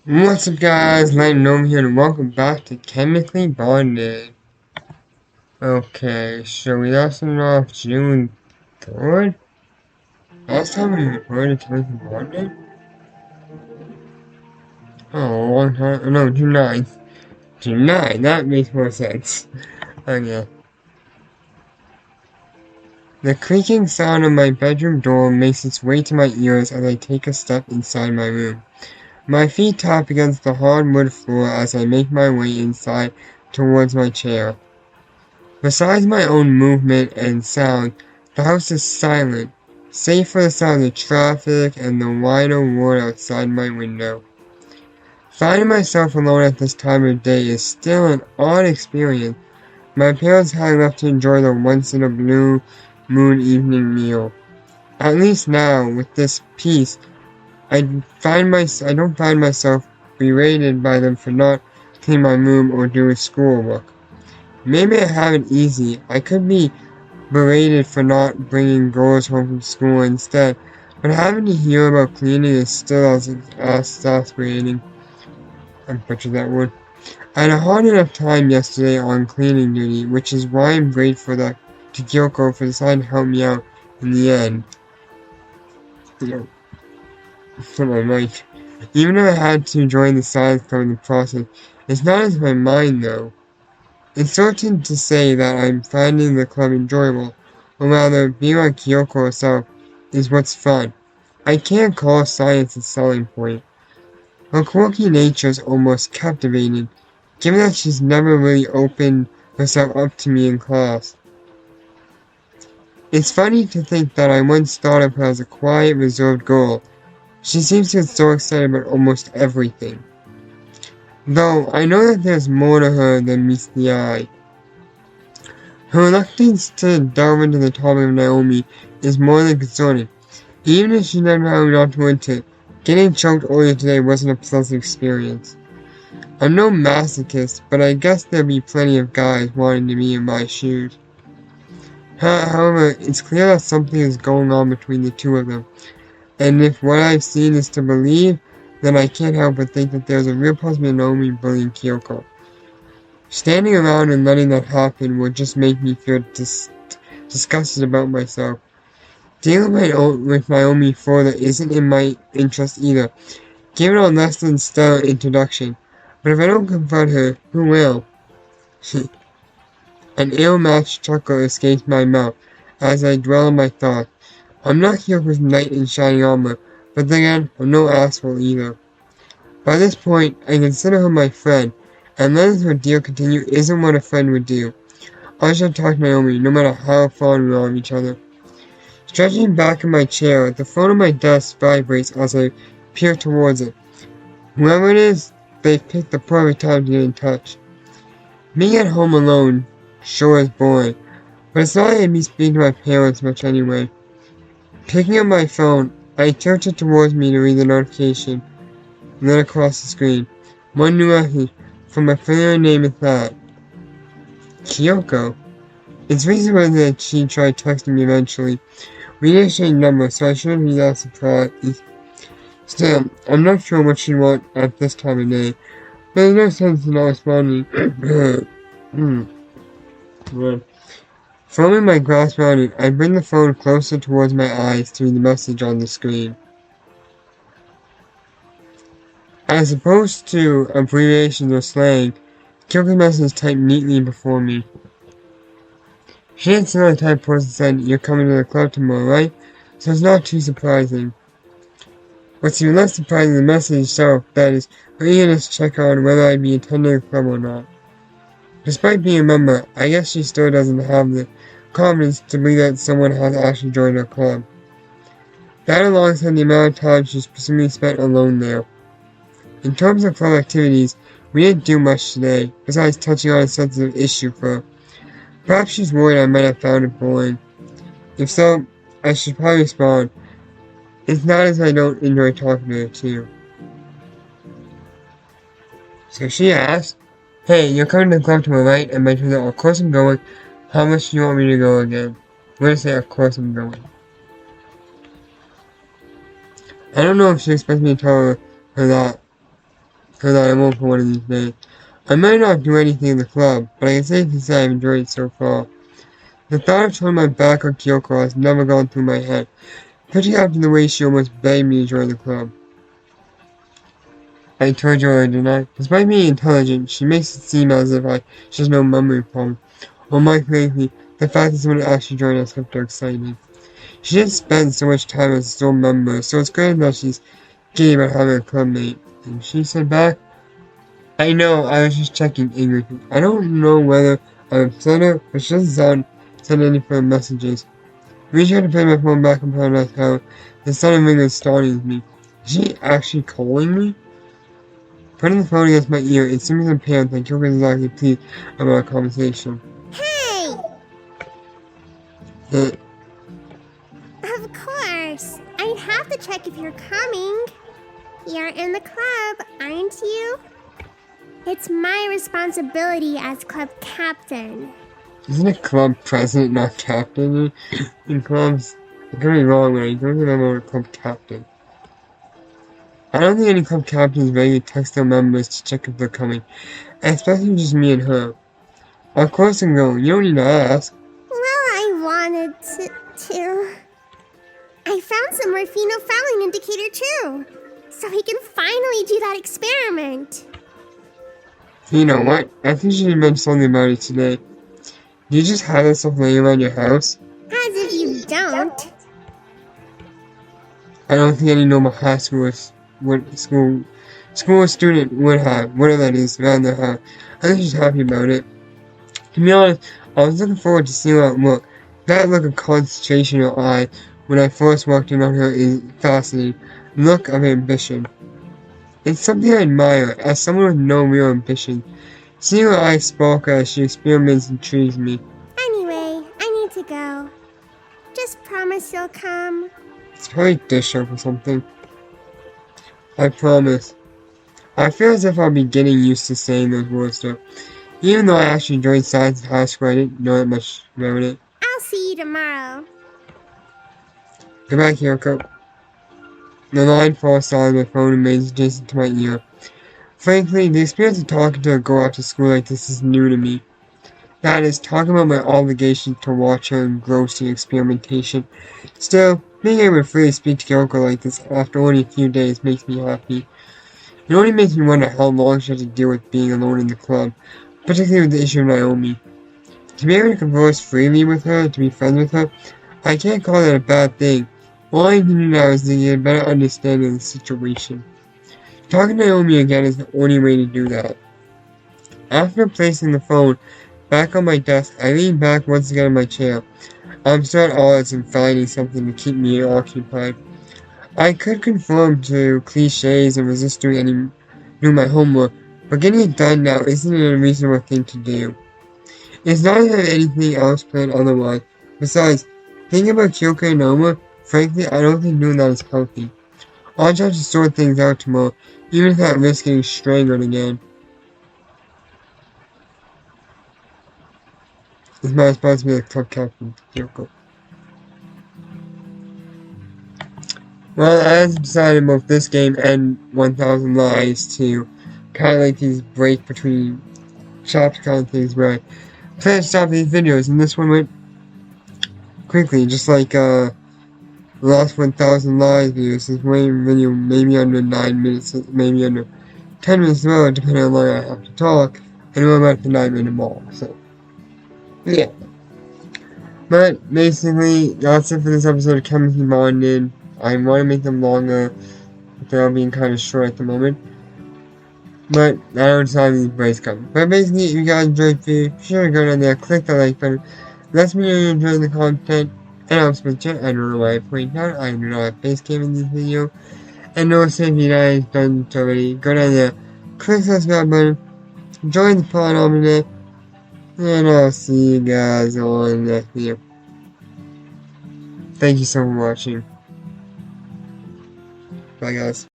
What's up guys, Light Gnome here and welcome back to Chemically Bonded. Okay, so we left it off June 3rd? Last time we recorded Chemically Bonded? Oh, a long time, no, June 9th. June 9th, that makes more sense. Okay. The creaking sound of my bedroom door makes its way to my ears as I take a step inside my room. My feet tap against the hardwood floor as I make my way inside towards my chair. Besides my own movement and sound, the house is silent, save for the sound of traffic and the wider world outside my window. Finding myself alone at this time of day is still an odd experience. My parents had left to enjoy their once-in-a-blue moon evening meal. At least now, with this peace, I don't find myself berated by them for not cleaning my room or doing schoolwork. Maybe I have it easy. I could be berated for not bringing girls home from school instead, but having to hear about cleaning is still as exasperating. I butchered that word. I had a hard enough time yesterday on cleaning duty, which is why I'm grateful to Kyoko for deciding to help me out in the end. For my mic. Even if I had to join the silence covering the process, it's not as my mind though. It's certain to say that I'm finding the club enjoyable, or rather, being like Kyoko herself is what's fun. I can't call science a selling point. Her quirky nature is almost captivating, given that she's never really opened herself up to me in class. It's funny to think that I once thought of her as a quiet, reserved girl. She seems to get so excited about almost everything. Though, I know that there's more to her than meets the eye. Her reluctance to delve into the topic of Naomi is more than concerning. Even if she never had not to into it, getting choked earlier today wasn't a pleasant experience. I'm no masochist, but I guess there'd be plenty of guys wanting to be in my shoes. However, it's clear that something is going on between the two of them, and if what I've seen is to believe, then I can't help but think that there's a real possibility of Naomi bullying Kyoko. Standing around and letting that happen would just make me feel disgusted about myself. Dealing with Naomi further isn't in my interest either, given our less than stellar introduction. But if I don't confront her, who will? An ill-matched chuckle escapes my mouth as I dwell on my thoughts. I'm not here with knight in shining armor, but then again, I'm no asshole either. By this point, I consider her my friend, and letting her deal continue isn't what a friend would do. I shall talk to Naomi, no matter how fond we are of each other. Stretching back in my chair, the phone on my desk vibrates as I peer towards it. Whoever it is, they've picked the perfect time to get in touch. Being at home alone sure is boring, but it's not like I'd be speaking to my parents much anyway. Picking up my phone, I tilt it towards me to read the notification, then across the screen. One new message from a familiar name at that. Kyoko. It's reasonable that she tried texting me eventually. We didn't exchange numbers, so I shouldn't be that surprised. Still, I'm not sure what she wants at this time of day, but there's no sense in not responding. Firming my grasp around it, I bring the phone closer towards my eyes to read the message on the screen. As opposed to abbreviations or slang, Kyoko's message is typed neatly before me. She didn't sound like the type of person said, "You're coming to the club tomorrow, right?" So it's not too surprising. What's even less surprising is the message itself, that is, her eagerness to check on whether I'd be attending the club or not. Despite being a member, I guess she still doesn't have the confidence to believe that someone has actually joined her club. That alongside the amount of time she's presumably spent alone there. In terms of club activities, we didn't do much today, besides touching on a sensitive issue for her. Perhaps she's worried I might have found it boring. If so, I should probably respond. It's not as I don't enjoy talking to her too. So she asked, "Hey, you're coming to the club tomorrow, right?" I mentioned that, "Of course I'm going. How much do you want me to go again?" I'm gonna say, "Of course I'm going." I don't know if she expects me to tell her that. so that I won't for one of these days. I might not do anything in the club, but I can safely say I've enjoyed it so far. The thought of turning my back on Kyoko has never gone through my head, especially after the way she almost begged me to join the club. I told you earlier, didn't I? Despite being intelligent, she makes it seem as if she has no memory problem. Or more likely, the fact that someone actually joined us kept her excited. She just spent so much time as a store member, so it's great that she's gay about having a clubmate. And she said back, I know, I was just checking ignorantly. I don't know whether I'm upset her, but she doesn't send any further messages. Reaching out to play my phone back and realized how the sound of ringing is starting with me. Is she actually calling me? Putting the phone against my ear, it seems apparent that Kyoko is exactly pleased about our conversation. Hey! Uh, Of course. I'd have to check if you're coming. You're in the club, aren't you? It's my responsibility as club captain. Isn't a club president not captain? In clubs, I could be wrong, but I don't remember a club captain. I don't think any club captains regularly text their members to check if they're coming, especially just me and her. Of course I go, you don't need to ask. Well, I wanted to. I found some Morphino fouling indicator too, so he can finally do that experiment. You know what? I think she mentioned something about it today. Do you just have that stuff laying around your house? As if you don't. I don't think any normal high school student would have, whatever that is, around their house. I think she's happy about it. To be honest, I was looking forward to seeing how it looked. That look of concentration in her eye when I first walked in on her is fascinating. Look of ambition. It's something I admire, as someone with no real ambition. Seeing her eyes sparkle as she experiments intrigues me. Anyway, I need to go. Just promise you'll come. It's probably dish up or something. I promise. I feel as if I'll be getting used to saying those words though. Even though I actually enjoyed science in high school, I didn't know that much about it. I'll see you tomorrow. Goodbye, Kyoko. The line falls silent, my phone remains adjacent to my ear. Frankly, the experience of talking to a girl after school like this is new to me. That is, talking about my obligation to watch her engrossing experimentation. Still, being able to freely speak to Kyoko like this after only a few days makes me happy. It only makes me wonder how long she had to deal with being alone in the club, particularly with the issue of Naomi. To be able to converse freely with her, to be friends with her, I can't call that a bad thing. All I can do now is to get a better understanding of the situation. Talking to Naomi again is the only way to do that. After placing the phone back on my desk, I lean back once again in my chair. I'm still at odds in finding something to keep me occupied. I could conform to cliches and resist doing my homework, but getting it done now isn't a reasonable thing to do. It's not that I have anything else planned otherwise. Besides, thinking about Kyoko and Noma, frankly, I don't think doing that is healthy. I'll try to sort things out tomorrow, even if that risks getting strangled again. It's my responsibility as club captain, Kyoko. Well, I have decided both this game and 1000 Lies to kind of like these break between chapter kind of things where I plan to stop these videos, and this one went quickly, just like the last 1000 Lies videos. This video maybe under 9 minutes, maybe under 10 minutes as well, depending on how long I have to talk, and we're about the 9-minute mark, so yeah. But basically, that's it for this episode of Chemistry Bonded. I want to make them longer, but they're all being kind of short at the moment. But I don't have these breaks coming. But basically, if you guys enjoyed the video, be sure to go down there, click the like button. Let me know you're enjoying the content, and I'll switch it. I don't know why I pointed out. I do not have face cam in this video. And also, if you guys done it already, go down there, click the subscribe button, join the pod over there, and I'll see you guys on the next video. Thank you so much for watching. Bye guys.